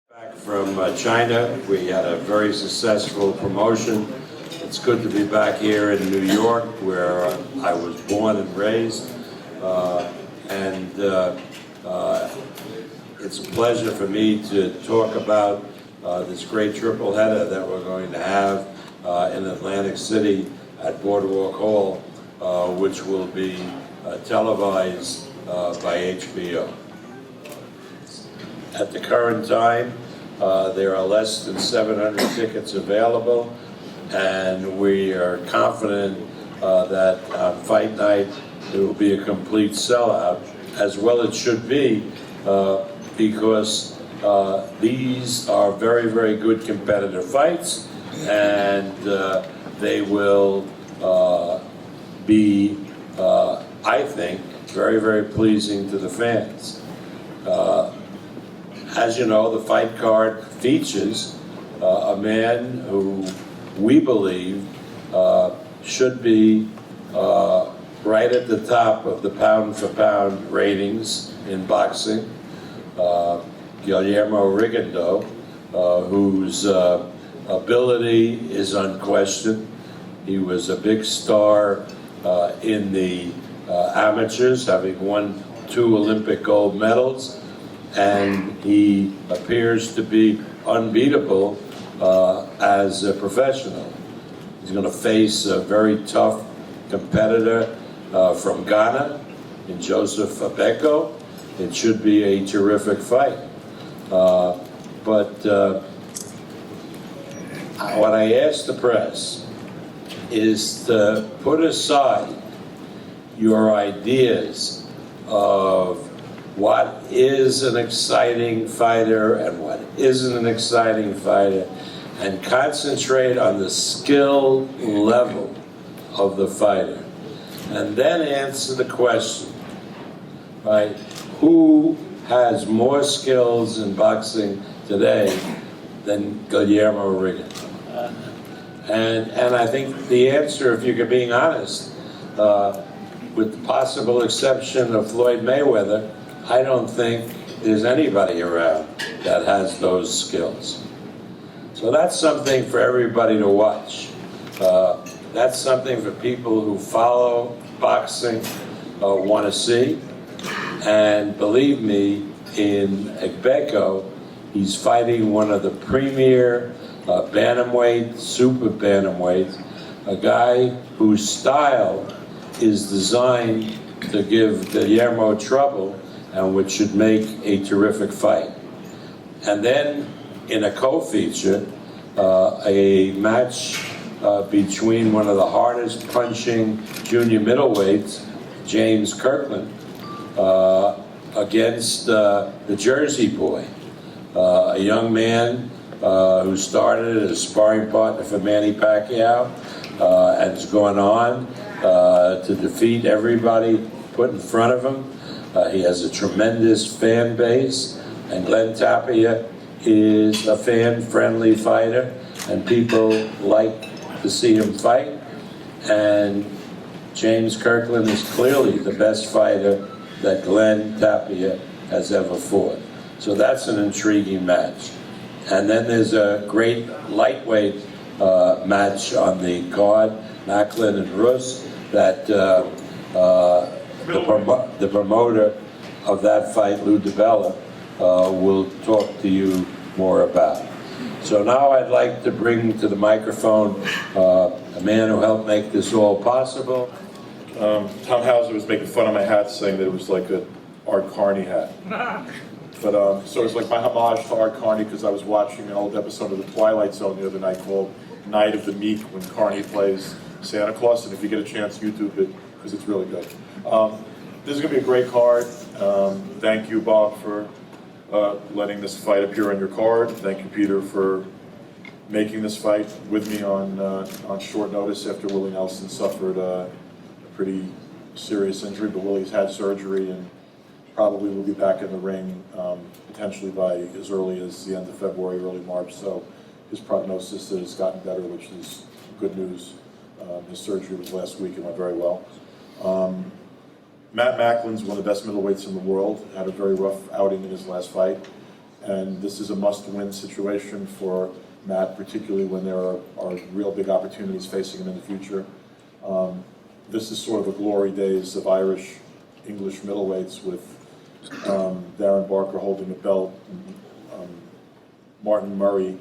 Back from China, we had a very successful promotion. It's good to be back here in New York, where I was born and raised, and it's a pleasure for me to talk about this great triple header that we're going to have in Atlantic City at Boardwalk Hall, which will be televised by HBO. At the current time, there are less than 700 tickets available, and we are confident that on fight night it will be a complete sellout, as well it should be, because these are very, very good competitive fights, and they will be, I think, very, very pleasing to the fans. As you know, the fight card features a man who we believe should be right at the top of the pound-for-pound ratings in boxing, Guillermo Rigondeaux, whose ability is unquestioned. He was a big star in the amateurs, having won 2 Olympic gold medals, and he appears to be unbeatable as a professional. He's going to face a very tough competitor from Ghana, in Joseph Agbecko. It should be a terrific fight. But what I ask the press is to put aside your ideas of what is an exciting fighter and what isn't an exciting fighter, and concentrate on the skill level of the fighter. And then answer the question, right? Who has more skills in boxing today than Guillermo Rigondeaux? And I think the answer, if you're being honest, with the possible exception of Floyd Mayweather, I don't think there's anybody around that has those skills. So that's something for everybody to watch. That's something for people who follow boxing want to see. And believe me, in Agbecko, he's fighting one of the premier bantamweight, super bantamweights, a guy whose style is designed to give Guillermo trouble, and which should make a terrific fight. And then in a co-feature, a match between one of the hardest punching junior middleweights, James Kirkland, against the Jersey boy, a young man who started as a sparring partner for Manny Pacquiao and has gone on to defeat everybody put in front of him. He has a tremendous fan base, and Glenn Tapia is a fan-friendly fighter, and people like to see him fight. And James Kirkland is clearly the best fighter that Glenn Tapia has ever fought. So that's an intriguing match. And then there's a great lightweight match on the card, Macklin and Rus, that the promoter of that fight, Lou DiBella, will talk to you more about. So now I'd like to bring to the microphone a man who helped make this all possible. Tom Hauser was making fun of my hat, saying that it was like an Art Carney hat. But so it's like my homage to Art Carney, because I was watching an old episode of The Twilight Zone the other night called Night of the Meek, when Carney plays Santa Claus, and if you get a chance, YouTube it, because it's really good. This is going to be a great card. Thank you, Bob, for letting this fight appear on your card. Thank you, Peter, for making this fight with me on short notice after Willie Nelson suffered a pretty serious injury, but Willie's had surgery and probably will be back in the ring potentially by as early as the end of February, early March. So his prognosis has gotten better, which is good news. His surgery was last week and went very well. Matt Macklin's one of the best middleweights in the world. Had a very rough outing in his last fight. And this is a must-win situation for Matt, particularly when there are real big opportunities facing him in the future. This is sort of the glory days of Irish English middleweights with Darren Barker holding the belt, Martin Murray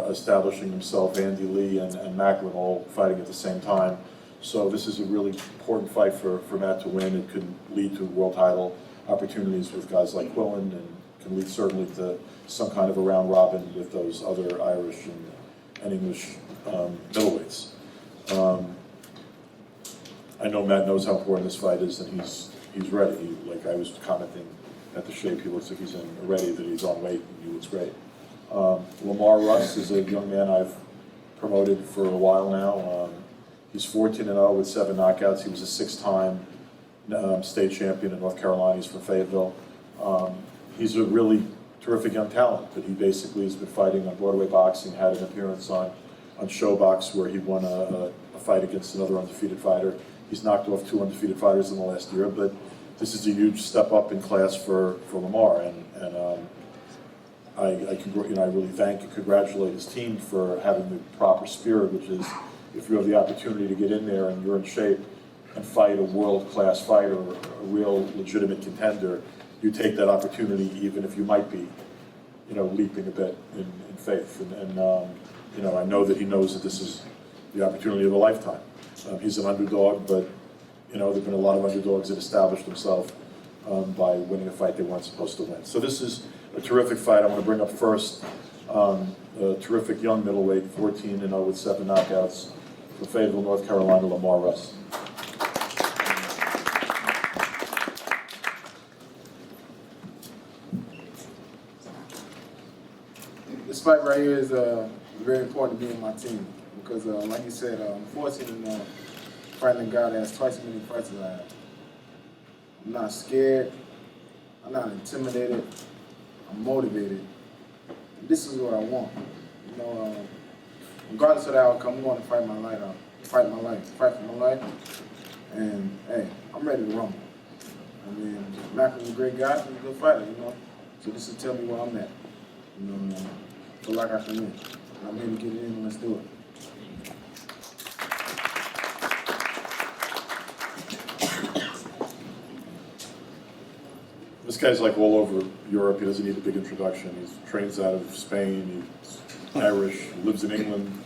establishing himself, Andy Lee and Macklin all fighting at the same time. So this is a really important fight for Matt to win. It could lead to world title opportunities with guys like Quillen, and can lead certainly to some kind of a round robin with those other Irish and English middleweights. I know Matt knows how important this fight is, and he's ready. Like I was commenting at the shape, he looks like he's ready, that he's on weight, and he looks great. Lamar Russ is a young man I've promoted for a while now. He's 14-0 with 7 knockouts. He was a 6-time state champion in North Carolina. He's from Fayetteville. He's a really terrific young talent, but he basically has been fighting on Broadway boxing, had an appearance on Showbox where he won a fight against another undefeated fighter. He's knocked off 2 undefeated fighters in the last year, but this is a huge step up in class for Lamar, and I really thank and congratulate his team for having the proper spirit, which is if you have the opportunity to get in there and you're in shape and fight a world-class fighter, a real legitimate contender, you take that opportunity even if you might be, leaping a bit in faith. And I know that he knows that this is the opportunity of a lifetime. He's an underdog, but there have been a lot of underdogs that established themselves by winning a fight they weren't supposed to win. So this is a terrific fight. I want to bring up first a terrific young middleweight, 14-0 with 7 knockouts, from Fayetteville, North Carolina, Lamar Russ. This fight right here is very important to me and my team because, like you said, I'm fortunate in fighting a guy that has twice as many fights as I have. I'm not scared. I'm not intimidated. I'm motivated. And this is what I want. Regardless of the outcome, I'm going to fight my life out. Fight for my life. And hey, I'm ready to rumble. I mean, Mac is a great guy. He's a good fighter, So this will tell me where I'm at. Feel like I can win. I'm here to get it in and let's do it. This guy's like all over Europe. He doesn't need a big introduction. He trains out of Spain. He's Irish. He lives in England.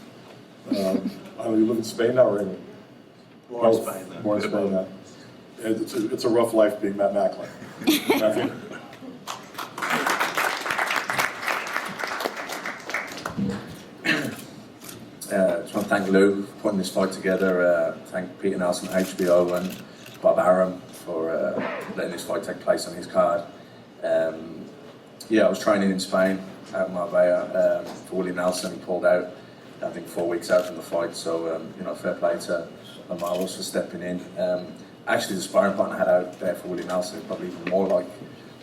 You live in Spain now or England? More in Spain now. More in Spain now. It's a rough life being Matt Macklin. Matthew? Just want to thank Lou for putting this fight together. Thank Peter Nelson, HBO, and Bob Aram for letting this fight take place on his card. I was training in Spain out in Marbella for Willie Nelson. He pulled out, I think, 4 weeks out from the fight. So fair play to Lamar for stepping in. Actually, the sparring partner I had out there for Willie Nelson is probably even more like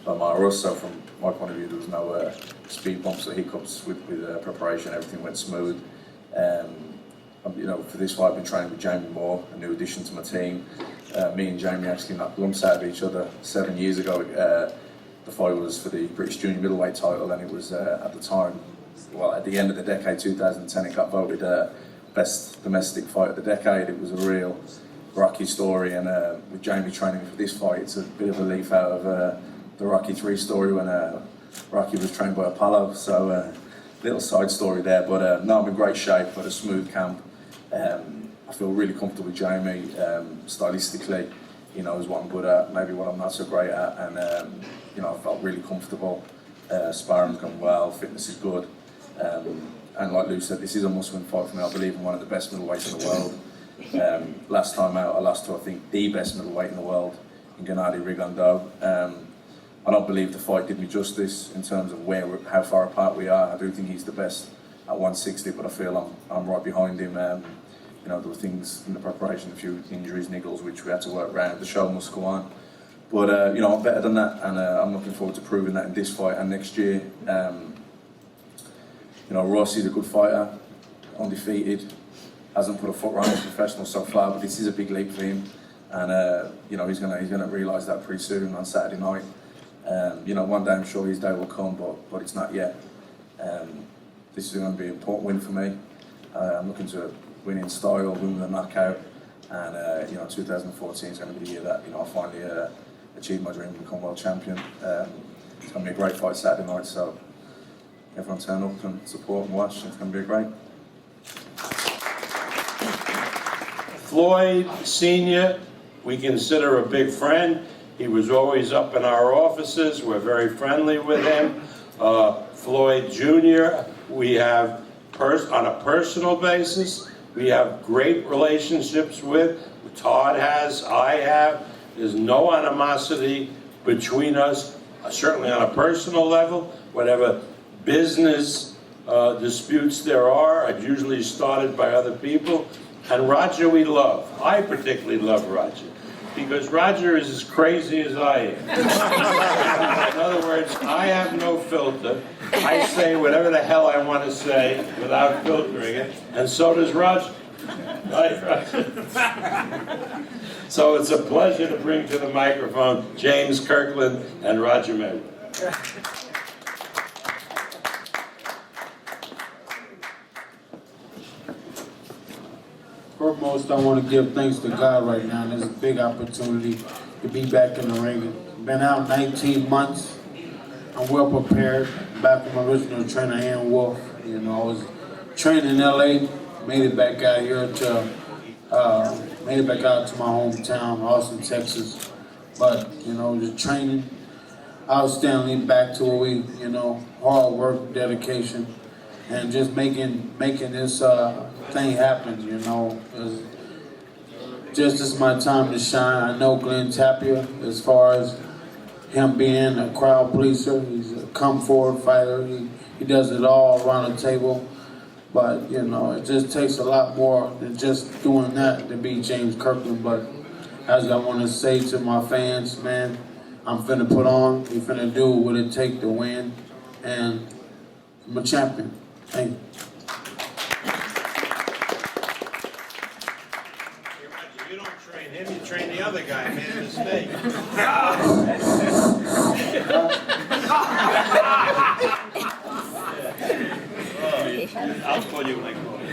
Lamar. So from my point of view, there was no speed bumps or hiccups with preparation. Everything went smooth. For this fight, I've been training with Jamie Moore, a new addition to my team. Me and Jamie actually knocked lumps out of each other 7 years ago. The fight was for the British Junior Middleweight title, and it was at the time, at the end of the decade, 2010, it got voted best domestic fight of the decade. It was a real Rocky story, and with Jamie training for this fight, it's a bit of a leaf out of the Rocky 3 story when Rocky was trained by Apollo. So little side story there, but no, I'm in great shape. Got a smooth camp. I feel really comfortable with Jamie. Stylistically, he knows what I'm good at, maybe what I'm not so great at, and I felt really comfortable. Sparring's gone well, fitness is good, and like Lou said, this is a must-win fight for me. I believe in one of the best middleweights in the world. Last time out, I lost to, I think, the best middleweight in the world, in Gennady Rigondeaux. I don't believe the fight did me justice in terms of how far apart we are. I do think he's the best at 160, but I feel I'm right behind him. There were things in the preparation, a few injuries, niggles, which we had to work around. The show must go on. But, I'm better than that, and I'm looking forward to proving that in this fight and next year. Ross is a good fighter, undefeated, hasn't put a foot wrong as a professional so far, but this is a big leap for him. And, he's gonna realise that pretty soon on Saturday night. You know, one day I'm sure his day will come, but it's not yet. This is going to be an important win for me. I'm looking to win in style, win with a knockout, and you know, 2014 is going to be the year that, you know, I finally achieve my dream and become world champion. It's going to be a great fight Saturday night, so everyone turn up and support and watch. It's going to be great. Floyd Sr., we consider a big friend. He was always up in our offices. We're very friendly with him. Floyd Jr., we have, on a personal basis, we have great relationships with. Todd has, I have. There's no animosity between us, certainly on a personal level. Whatever business disputes there are usually started by other people. And Roger we love. I particularly love Roger, because Roger is as crazy as I am. In other words, I have no filter. I say whatever the hell I want to say without filtering it, and so does Roger. Right, Roger? So it's a pleasure to bring to the microphone James Kirkland and Roger Mayweather. Foremost, I want to give thanks to God right now. There's a big opportunity to be back in the ring. Been out 19 months. I'm well prepared. Back with my original trainer, Ian Wolf. You know, I was trained in LA, made it back out here to my hometown, Austin, Texas. But you know, the training, outstanding. Back to where we, you know, hard work, dedication, and just making this thing happen. You know, just this is my time to shine. I know Glenn Tapia, as far as him being a crowd pleaser, he's a come forward fighter. He does it all around the table. But you know, it just takes a lot more than just doing that to beat James Kirkland. But as I want to say to my fans, man, I'm finna put on. We finna do what it takes to win, and I'm a champion. Thank you. You don't train him, you train the other guy, made a mistake. I'll call you when I call you.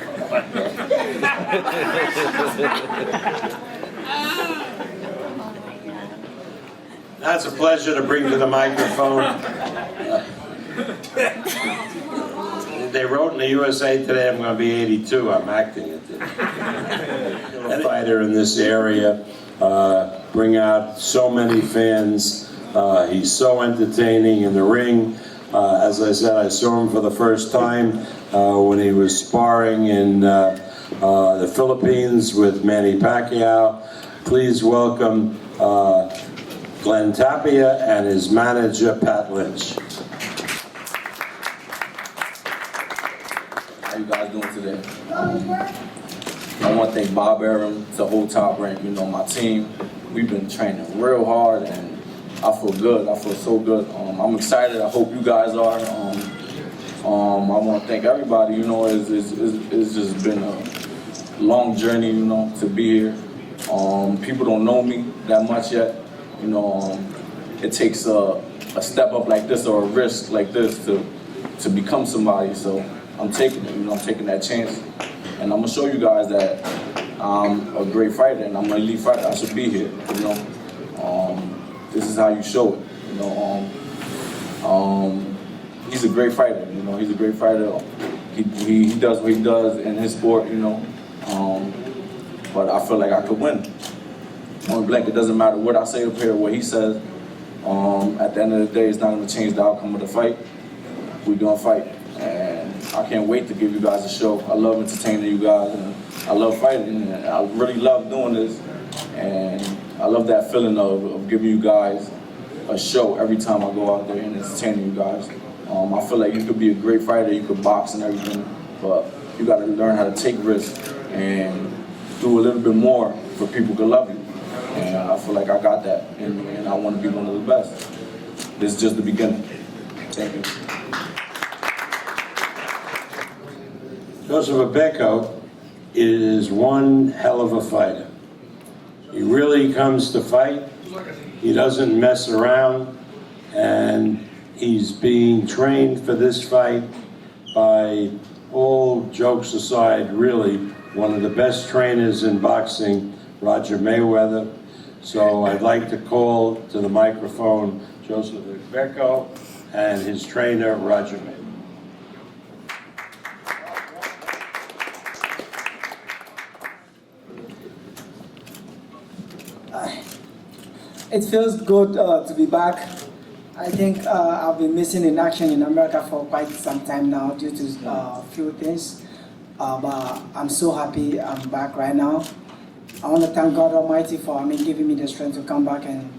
That's a pleasure to bring to the microphone. They wrote in the USA Today I'm going to be 82. I'm acting it. A fighter in this area, bring out so many fans. He's so entertaining in the ring. As I said, I saw him for the first time when he was sparring in the Philippines with Manny Pacquiao. Please welcome Glenn Tapia and his manager, Pat Lynch. How you guys doing today? I want to thank Bob Arum, the whole Top Rank, you know, my team. We've been training real hard, and I feel good. I feel so good. I'm excited. I hope you guys are. I want to thank everybody. You know, it's just been a long journey, you know, to be here. People don't know me that much yet. You know, it takes a step up like this or a risk like this to become somebody. So I'm taking it. You know, I'm taking that chance, and I'm gonna show you guys that I'm a great fighter and I'm an elite fighter. I should be here. You know. This is how you show it, you know. He's a great fighter, you know. He's a great fighter. He does what he does in his sport, you know. But I feel like I could win. Point blank, it doesn't matter what I say up here, what he says. At the end of the day, it's not going to change the outcome of the fight. We're going to fight, and I can't wait to give you guys a show. I love entertaining you guys, and I love fighting, and I really love doing this. And I love that feeling of giving you guys a show every time I go out there and entertaining you guys. I feel like you could be a great fighter, you could box and everything, but you got to learn how to take risks and do a little bit more for people to love you. And I feel like I got that, and I want to be one of the best. This is just the beginning. Thank you. Joseph Agbecko is one hell of a fighter. He really comes to fight. He doesn't mess around, and he's being trained for this fight by, all jokes aside, really, one of the best trainers in boxing, Roger Mayweather. So I'd like to call to the microphone Joseph Agbecko and his trainer, Roger Mayweather. It feels good to be back. I think I've been missing in action in America for quite some time now due to a few things. But I'm so happy I'm back right now. I want to thank God Almighty for giving me the strength to come back, and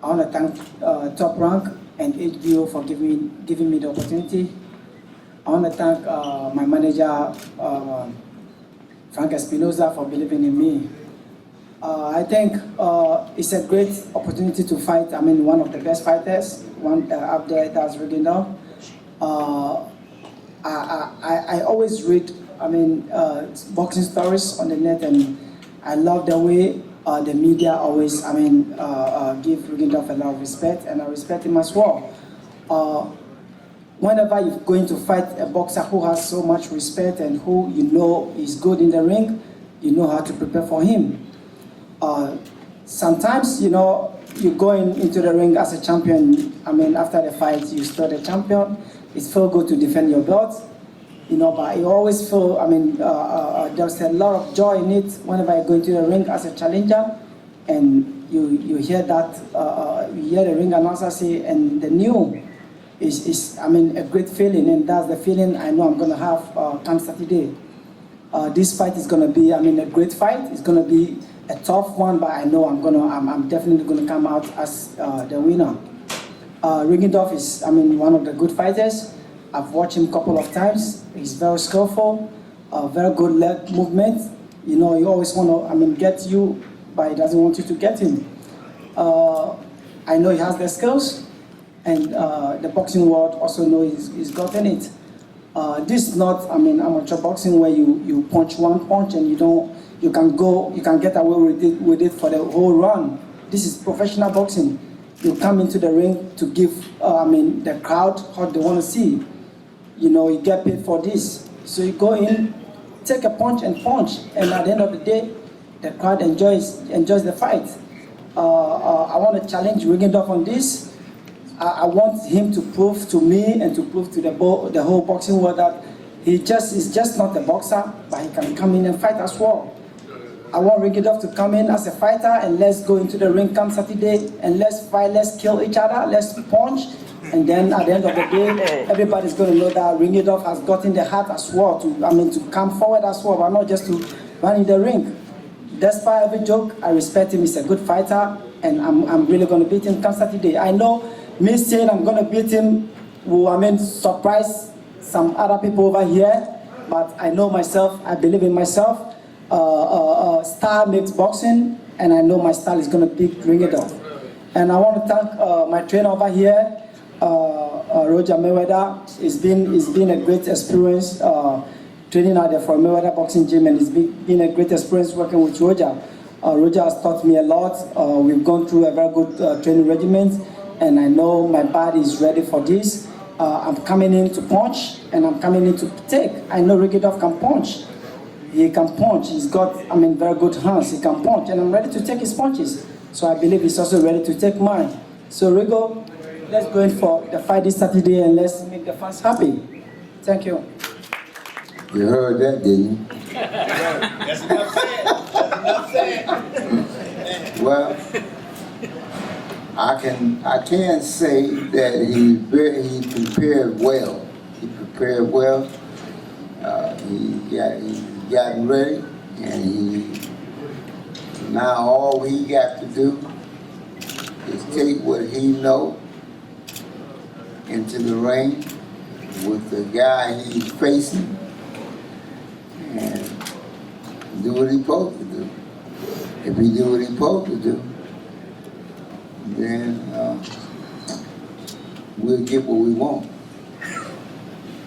I want to thank Top Rank and HBO for giving me the opportunity. I want to thank my manager, Frank Espinoza, for believing in me. I think it's a great opportunity to fight. One of the best fighters, one up there, that's Rigondeaux. I always read, boxing stories on the net, and I love the way the media always, give Rigondeaux a lot of respect, and I respect him as well. Whenever you're going to fight a boxer who has so much respect and who you know is good in the ring, you know how to prepare for him. Sometimes, you go into the ring as a champion. After the fight, you're still the champion. It's feel good to defend your belt, but you always feel, there's a lot of joy in it whenever you go into the ring as a challenger, and you hear that, you hear the ring announcer say, and the new is a great feeling, and that's the feeling I know I'm going to have come Saturday. This fight is going to be, a great fight. It's going to be a tough one, but I know I'm definitely going to come out as the winner. Rigondeaux is, one of the good fighters. I've watched him a couple of times. He's very skillful, very good leg movement. He always want to, get you, but he doesn't want you to get him. I know he has the skills, and the boxing world also knows he's gotten it. This is not, amateur boxing where you punch one punch and you can get away with it for the whole run. This is professional boxing. You come into the ring to give, the crowd what they want to see. You get paid for this. So you go in, take a punch, and at the end of the day, the crowd enjoys the fight. I want to challenge Rigondeaux on this. I want him to prove to me and to prove to the whole boxing world that he is just not a boxer, but he can come in and fight as well. I want Rigondeaux to come in as a fighter, and let's go into the ring come Saturday, and let's fight, let's kill each other, let's punch, and then at the end of the day, everybody's going to know that Rigondeaux has gotten the heart as well to come forward as well, but not just to run in the ring. Despite every joke, I respect him. He's a good fighter, and I'm really going to beat him come Saturday. I know me saying I'm going to beat him will surprise some other people over here, but I know myself. I believe in myself. Style makes boxing, and I know my style is going to beat Rigondeaux. And I want to thank my trainer over here, Roger Mayweather. It's been a great experience training out there for Mayweather Boxing Gym, and it's been a great experience working with Roger. Roger has taught me a lot. We've gone through a very good training regimen, and I know my body is ready for this. I'm coming in to punch, and I'm coming in to take. I know Rigondeaux can punch. He can punch. He's got, very good hands. He can punch, and I'm ready to take his punches. So I believe he's also ready to take mine. So Rigo, let's go in for the fight this Saturday, and let's make the fans happy. Thank you. You heard that, didn't you? That's enough said. That's enough said. Well, I can say that he prepared well. He prepared well. He gotten ready, and now all he got to do is take what he know into the ring with the guy he's facing and do what he's supposed to do. If he do what he's supposed to do, then we'll get what we want,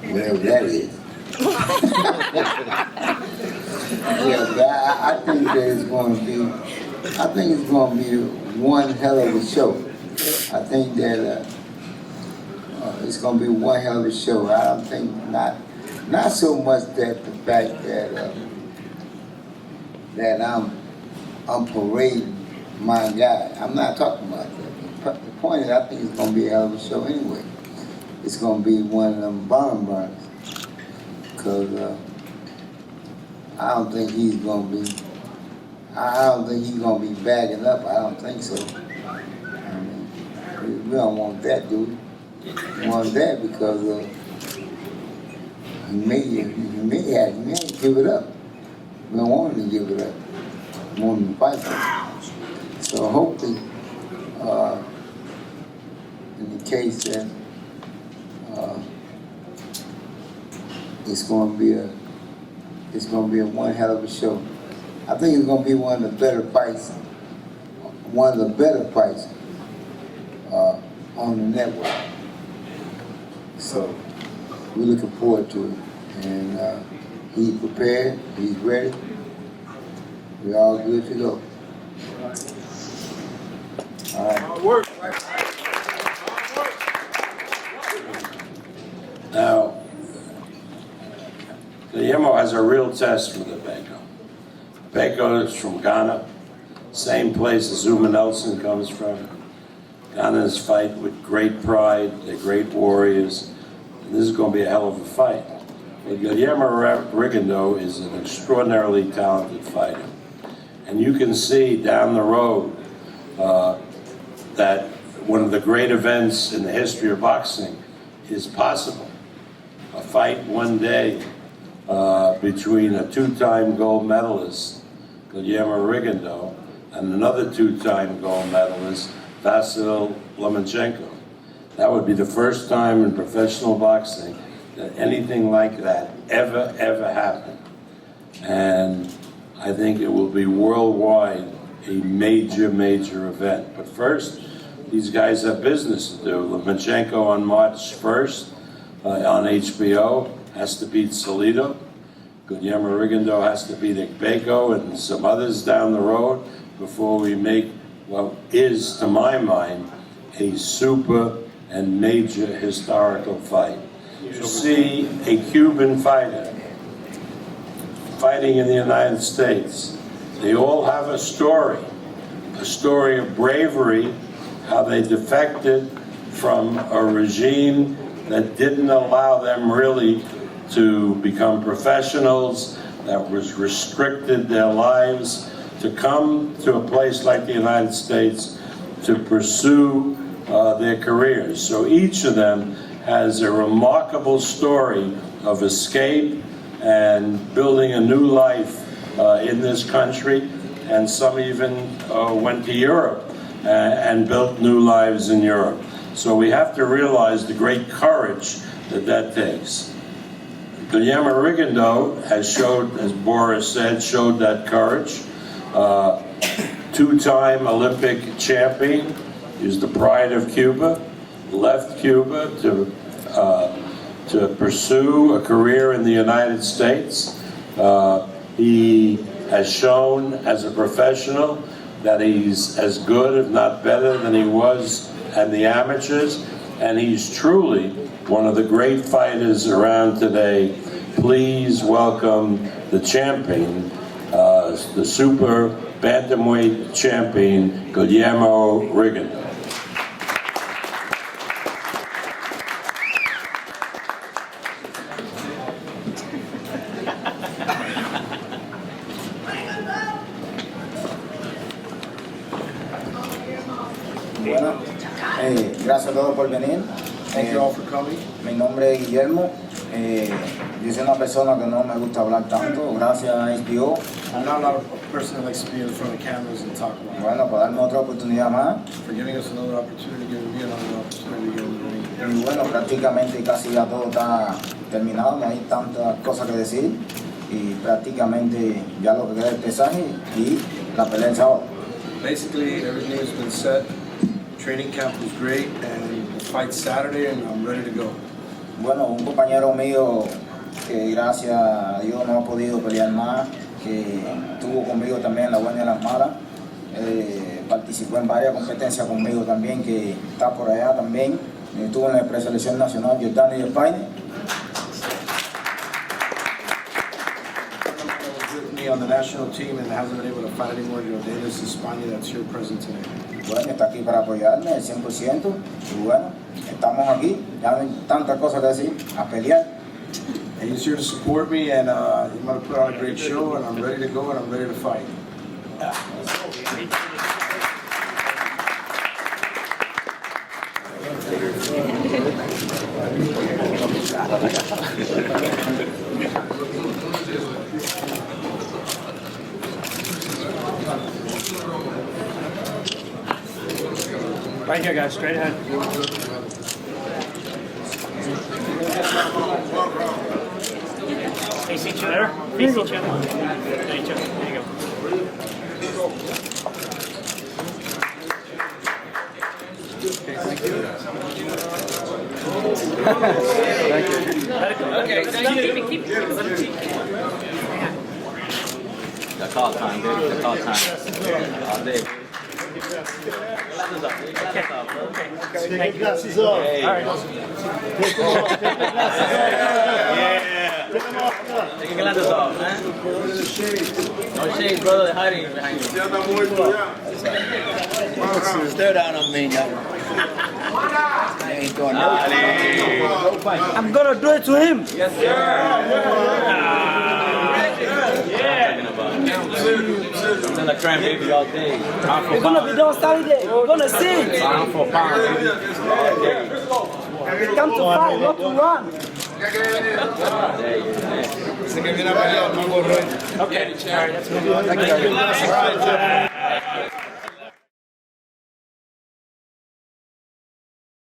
whatever that is. Yeah, but I think that it's going to be. I think it's going to be one hell of a show. I think that it's gonna be one hell of a show. I don't think not so much that the fact that I'm parading my guy. I'm not talking about that. The point is, I think it's gonna be a hell of a show anyway. It's gonna be one of them barn burners, cause I don't think he's gonna be. I don't think he's gonna be bagging up. I don't think so. I mean, we don't want that, do we? We want that because he may give it up. We don't want him to give it up. We want him to fight. So hopefully, in the case that it's gonna be a one hell of a show. I think it's gonna be one of the better fights on the network. So we're looking forward to it, and he's prepared, he's ready. We're all good to go. All right. Now, Guillermo has a real test with Agbecko. Agbecko is from Ghana, same place as Zuma Nelson comes from. Ghana's fight with great pride, they're great warriors. And this is going to be a hell of a fight. But Guillermo Rigondeaux is an extraordinarily talented fighter. And you can see down the road that one of the great events in the history of boxing is possible. A fight one day between a two-time gold medalist, Guillermo Rigondeaux, and another two-time gold medalist, Vasyl Lomachenko. That would be the first time in professional boxing that anything like that ever happened. And I think it will be worldwide a major event. But first, these guys have business to do. Lomachenko on March 1st on HBO has to beat Salido. Guillermo Rigondeaux has to beat Agbecko and some others down the road before we make what is, to my mind, a super and major historical fight. To see a Cuban fighter fighting in the United States, they all have a story of bravery, how they defected from a regime that didn't allow them really to become professionals, that was restricted their lives, to come to a place like the United States to pursue their careers. So each of them has a remarkable story of escape and building a new life in this country, and some even went to Europe and built new lives in Europe. So we have to realize the great courage that takes. Guillermo Rigondeaux has showed, as Boris said, showed that courage. Two-time Olympic champion, he's the pride of Cuba, left Cuba to pursue a career in the United States. He has shown as a professional that he's as good, if not better, than he was at the amateurs, and he's truly one of the great fighters around today. Please welcome the champion, the super bantamweight champion, Guillermo Rigondeaux. Bueno, gracias a todos por venir. Thank you all for coming. Mi nombre es Guillermo. Yo soy una persona que no me gusta hablar tanto, gracias a HBO. I'm not a person that likes to be in front of cameras and talk about it. Bueno, por darme otra oportunidad más. For giving us another opportunity, giving me another opportunity to get in the ring. Y bueno, prácticamente casi ya todo está terminado, no hay tantas cosas que decir. Y prácticamente ya lo que queda es el pesaje y la pelea el sábado. Basically, everything has been set. Training camp was great, and the fight's Saturday, and I'm ready to go. Bueno, un compañero mío que gracias a Dios no ha podido pelear más, que estuvo conmigo también en la buena y en las malas, participó en varias competencias conmigo también, que está por allá también, Estuvo en la preselección nacional Jordania y España. With me on the national team and hasn't been able to fight anymore. Rigondeaux, España, that's here present today. Bueno, está aquí para apoyarme al 100%. Y bueno, estamos aquí. Ya no hay tantas cosas que decir. A pelear. And he's here to support me, and he's going to put on a great show, and I'm ready to go, and I'm ready to fight. Right here, guys, straight ahead. Face each other. Face each other. There you go. Thank you. Okay, keep it. That's all time, baby. That's all time. All day. Take your glasses off. All right. Take your glasses off, man. No shade, brother. They're hiding behind you. There's dirt out on me now. They ain't doing no fight. I'm gonna do it to him. Yes, sir. I'm in the crying baby all day. We're gonna be done Saturday. We're gonna see. Pound for pound, baby. All day. We come to fight, not to run. Okay. All right, that's good. Thank you.